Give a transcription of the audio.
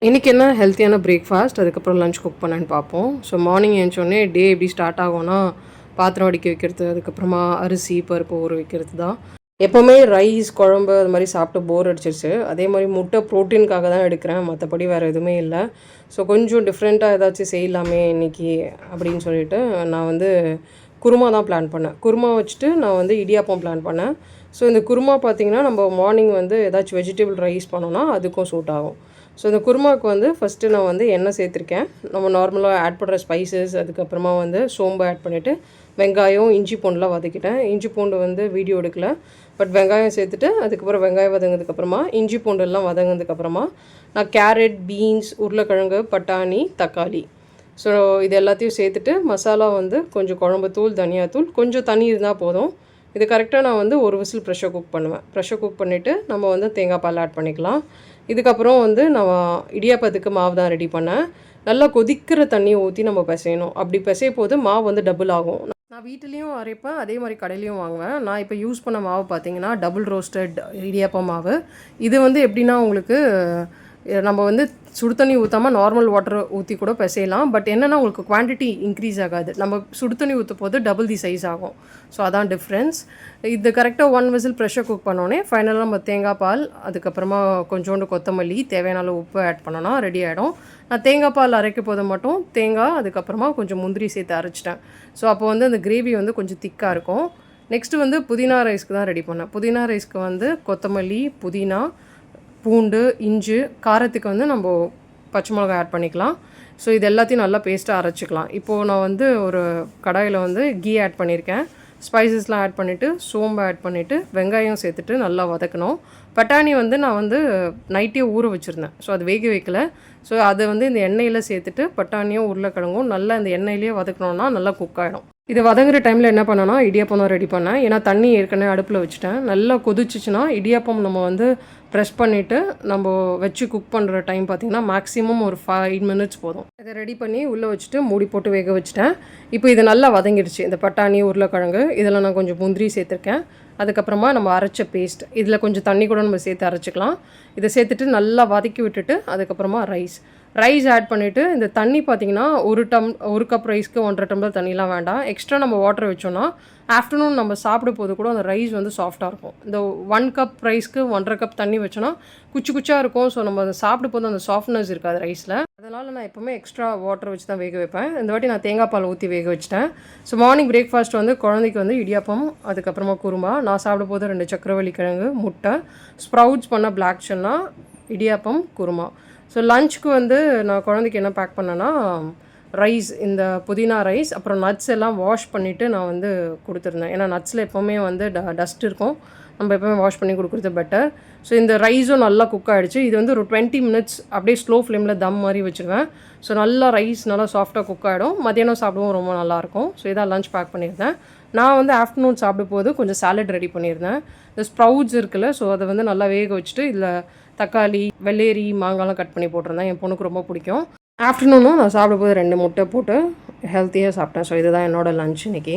இன்றைக்கி என்ன ஹெல்த்தியான பிரேக்ஃபாஸ்ட், அதுக்கப்புறம் லஞ்ச் குக் பண்ணேன்னு பார்ப்போம். ஸோ மார்னிங் எழுந்தோடனே டே எப்படி ஸ்டார்ட் ஆகும்னா, பாத்திரம் வடிக்க வைக்கிறது, அதுக்கப்புறமா அரிசி பருப்பு ஊற வைக்கிறது தான். எப்போவுமே ரைஸ் குழம்பு அது மாதிரி சாப்பிட்டு போர் அடிச்சிருச்சு. அதே மாதிரி முட்டை ப்ரோட்டீனுக்காக தான் எடுக்கிறேன், மற்றபடி வேறு எதுவுமே இல்லை. ஸோ கொஞ்சம் டிஃப்ரெண்ட்டாக ஏதாச்சும் செய்யலாமே இன்றைக்கி அப்படின்னு சொல்லிட்டு நான் வந்து குருமா தான் பிளான் பண்ணேன். குருமா வச்சுட்டு நான் வந்து இடியாப்பம் பிளான் பண்ணேன். ஸோ இந்த குருமா பார்த்திங்கன்னா நம்ம மார்னிங் வந்து ஏதாச்சும் வெஜிடபிள் ரைஸ் பண்ணோன்னா அதுக்கும் சூட் ஆகும். ஸோ இந்த குருமாவுக்கு வந்து ஃபஸ்ட்டு நான் வந்து எண்ணெய் சேர்த்துருக்கேன். நம்ம நார்மலாக ஆட் பண்ணுற ஸ்பைசஸ், அதுக்கப்புறமா வந்து சோம்பு ஆட் பண்ணிவிட்டு வெங்காயம் இஞ்சி பூண்டுலாம் வதக்கிட்டேன். இஞ்சி பூண்டு வந்து வீடியோ எடுக்கல, பட் வெங்காயம் சேர்த்துட்டு அதுக்கப்புறம் வெங்காயம் வதங்கினதுக்கப்புறமா இஞ்சி பூண்டெல்லாம் வதங்கினதுக்கப்புறமா நான் கேரட், பீன்ஸ், உருளைக்கிழங்கு, பட்டாணி, தக்காளி ஸோ இது எல்லாத்தையும் சேர்த்துட்டு மசாலா வந்து கொஞ்சம் குழம்பு தூள், தனியாத்தூள், கொஞ்சம் தண்ணி இருந்தால் போதும். இது கரெக்டாக நான் வந்து ஒரு விசில் ப்ரெஷர் குக் பண்ணுவேன். ப்ரெஷர் குக் பண்ணிவிட்டு நம்ம வந்து தேங்காய் பால் ஆட் பண்ணிக்கலாம். இதுக்கப்புறம் வந்து நான் இடியாப்பத்துக்கு மாவு தான் ரெடி பண்ணேன். நல்லா கொதிக்கிற தண்ணியை ஊற்றி நம்ம பிசையணும். அப்படி பிசையும் போது மாவு வந்து டபுள் ஆகும். நான் வீட்டிலையும் அரைப்பேன், அதே மாதிரி கடையிலையும் வாங்குவேன். நான் இப்போ யூஸ் பண்ண மாவு பார்த்திங்கன்னா டபுள் ரோஸ்டட் இடியாப்பம் மாவு. இது வந்து எப்படின்னா உங்களுக்கு நம்ம வந்து சுடு தண்ணி ஊற்றாமல் நார்மல் வாட்டர் ஊற்றி கூட பிசையலாம். பட் என்னென்னா உங்களுக்கு குவான்டிட்டி இன்க்ரீஸ் ஆகாது. நம்ம சுடு தண்ணி ஊற்றும் போது டபுள் தி சைஸ் ஆகும். ஸோ அதான் டிஃப்ரென்ஸ். இது கரெக்டாக 1 விசில் ப்ரெஷர் குக் பண்ணோன்னே ஃபைனலாக நம்ம தேங்காய் பால், அதுக்கப்புறமா கொஞ்சோண்டு கொத்தமல்லி, தேவையான அளவு உப்பு ஆட் பண்ணோன்னா ரெடி ஆகிடும். நான் தேங்காய் பால் அரைக்க போது மட்டும் தேங்காய், அதுக்கப்புறமா கொஞ்சம் முந்திரி சேர்த்து அரைச்சிட்டேன். ஸோ அப்போ வந்து அந்த கிரேவி வந்து கொஞ்சம் திக்காக இருக்கும். நெக்ஸ்ட்டு வந்து புதினா ரைஸ்க்கு தான் ரெடி பண்ணேன். புதினா ரைஸ்க்கு வந்து கொத்தமல்லி, புதினா, பூண்டு, இஞ்சி, காரத்துக்கு வந்து நம்ம பச்சை மிளகாய் ஆட் பண்ணிக்கலாம். ஸோ இது எல்லாத்தையும் நல்லா பேஸ்ட்டாக அரைச்சிக்கலாம். இப்போது நான் வந்து ஒரு கடாயில் வந்து கீ ஆட் பண்ணியிருக்கேன். ஸ்பைசஸ்லாம் ஆட் பண்ணிவிட்டு சோம்பு ஆட் பண்ணிவிட்டு வெங்காயம் சேர்த்துட்டு நல்லா வதக்கணும். பட்டாணி வந்து நான் வந்து நைட்டே ஊற வச்சுருந்தேன். ஸோ அது வேக வைக்கல. ஸோ அதை வந்து இந்த எண்ணெயில் சேர்த்துட்டு பட்டாணியும் உருளைக்கிழங்கும் நல்லா இந்த எண்ணெயிலேயே வதக்கணுன்னா நல்லா குக் ஆகிடும். இது வதங்குற டைமில் என்ன பண்ணேன்னா இடியாப்பம் தான் ரெடி பண்ணேன். ஏன்னா தண்ணி ஏற்கனவே அடுப்பில் வச்சுட்டேன். நல்லா கொதிச்சிச்சுன்னா இடியாப்பம் நம்ம வந்து ப்ரெஸ் பண்ணிவிட்டு நம்ம வச்சு குக் பண்ணுற டைம் பார்த்திங்கன்னா மேக்ஸிமம் ஒரு 5 மினிட்ஸ் போதும். இதை ரெடி பண்ணி உள்ளே வச்சுட்டு மூடி போட்டு வேக வச்சுட்டேன். இப்போ இது நல்லா வதங்கிடுச்சு. இந்த பட்டாணி, உருளைக்கிழங்கு இதில் நான் கொஞ்சம் முந்திரி சேர்த்துருக்கேன். அதுக்கப்புறமா நம்ம அரைச்ச பேஸ்ட், இதில் கொஞ்சம் தண்ணி கூட நம்ம சேர்த்து அரைச்சிக்கலாம். இதை சேர்த்துட்டு நல்லா வதக்கி விட்டுட்டு அதுக்கப்புறமா ரைஸ் ஆட் பண்ணிவிட்டு இந்த தண்ணி பார்த்திங்கன்னா ஒரு கப் ரைஸ்க்கு 1.5 டம்ளர் தண்ணிலாம் வேண்டாம். எக்ஸ்ட்ரா நம்ம வாட்டர் வச்சோன்னா ஆஃப்டர்நூன் நம்ம சாப்பிடும் போது கூட அந்த ரைஸ் வந்து சாஃப்டாக இருக்கும். இந்த 1 கப் ரைஸ்க்கு 1.5 கப் தண்ணி வச்சோன்னா குச்சாக இருக்கும். ஸோ நம்ம அதை சாப்பிடும் போது அந்த சாஃப்ட்னஸ் இருக்காது ரைஸில். அதனால் நான் எப்போவுமே எக்ஸ்ட்ரா வாட்டர் வச்சு தான் வேக வைப்பேன். இந்த வாட்டி நான் தேங்காய் பால் ஊற்றி வேக வச்சிட்டேன். ஸோ மார்னிங் பிரேக்ஃபாஸ்ட் வந்து குழந்தைக்கு வந்து இடியாப்பம், அதுக்கப்புறமா குருமா, நான் சாப்பிடும் போது 2 சக்கரவள்ளி கிழங்கு, முட்டை, ஸ்ப்ரவுட்ஸ் பண்ண பிளாக் சன்னா, இடியாப்பம், குருமா. ஸோ லஞ்சுக்கு வந்து நான் குழந்தைக்கு என்ன பேக் பண்ணேன்னா ரைஸ், இந்த புதினா ரைஸ், அப்புறம் நட்ஸ் எல்லாம் வாஷ் பண்ணிவிட்டு நான் வந்து கொடுத்துருந்தேன். ஏன்னா நட்ஸில் எப்போவுமே வந்து டஸ்ட் இருக்கும். நம்ம எப்போவுமே வாஷ் பண்ணி கொடுக்குறது பெட்டர். ஸோ இந்த ரைஸும் நல்லா குக் ஆகிடுச்சு. இது வந்து ஒரு 20 மினிட்ஸ் அப்படியே ஸ்லோ ஃப்ளேமில் தம் மாதிரி வச்சுருவேன். ஸோ நல்லா ரைஸ் நல்லா சாஃப்டாக குக் ஆகிடும். மதியானம் சாப்பிடுவோம், ரொம்ப நல்லாயிருக்கும். ஸோ இதான் லஞ்ச் பேக் பண்ணியிருந்தேன். நான் வந்து ஆஃப்டர்நூன் சாப்பிடும் போது கொஞ்சம் சாலட் ரெடி பண்ணியிருந்தேன். இந்த ஸ்ப்ரவுட்ஸ் இருக்குல்ல, ஸோ அதை வந்து நல்லா வேக வச்சுட்டு இதில் தக்காளி, வெள்ளேரி, மாங்காய்லாம் கட் பண்ணி போட்டிருந்தேன். என் பொண்ணுக்கு ரொம்ப பிடிக்கும். ஆஃப்டர்நூனும் நான் சாப்பிடும்போது 2 முட்டை போட்டு ஹெல்த்தியாக சாப்பிட்டேன். ஸோ இதுதான் என்னோடய லஞ்ச் இன்றைக்கி.